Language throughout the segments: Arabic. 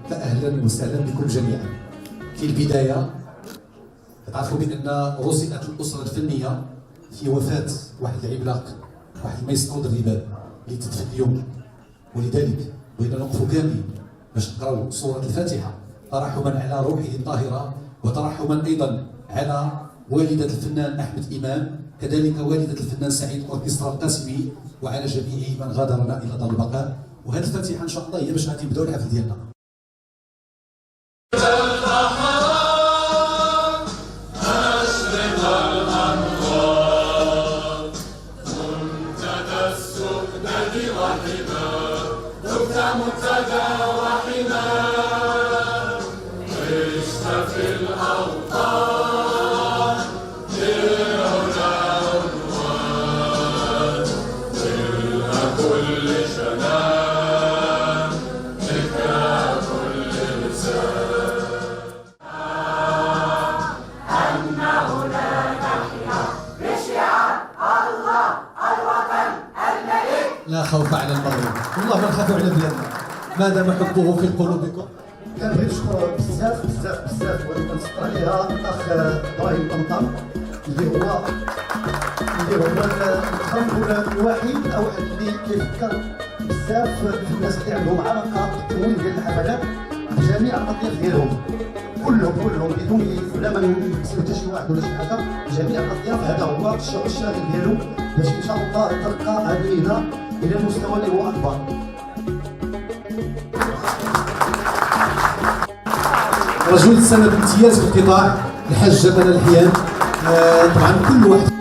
فأهلا وسهلا بكم جميعا. في البداية تعرفوا بأن رصدت الأسرة الفنية في وفاة واحد العملاق، واحد المايسترو الرباب اللي تدفن اليوم، ولذلك بغينا نوقفوا كاملين باش نقراو سورة الفاتحة ترحما على روحه الطاهرة، وترحما أيضا على والدة الفنان أحمد إمام، كذلك والدة الفنان سعيد أوركسترا القاسمي، وعلى جميع من غادرنا إلى دار البقاء. وهذه الفاتحة إن شاء الله هي باش غادي نبداو الحفل ديالنا. لا خوف على المغرب، والله ما نخافوا على بلادنا ما دام حبه في قلوبكم. كنبغي نشكر بزاف بزاف بزاف ونشكر عليها الاخ ابراهيم طمطم اللي هو الخنبر الوحيد او اللي كيفكر بزاف في الناس اللي عندهم علاقه بالتمويل ديال الحفلات، جميع الاطياف ديالهم كلهم بدون لا ما نسيو حتى شي واحد ولا شي حاجه، جميع الاطياف هذا هو الشاغل ديالو باش ان شاء الله ترقى هذه المهنه الى المستوى اللي هو اكبر. رجل السنه بامتياز في القطاع الحاج جبل الحيان. طبعا كل واحد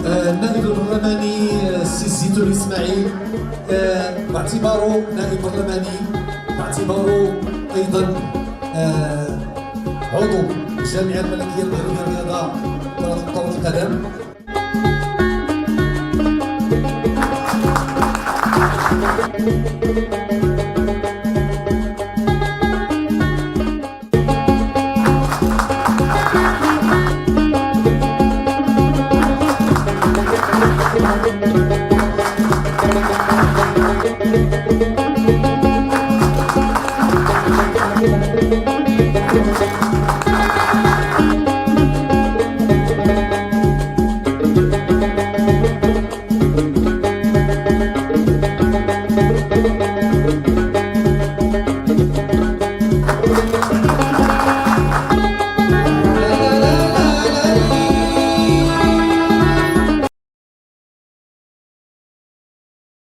النائب البرلماني السي الزيتوني اسماعيل باعتباره نائب برلماني، باعتباره ايضا عضو الجامعه الملكيه المغربيه للرياضه كره القدم.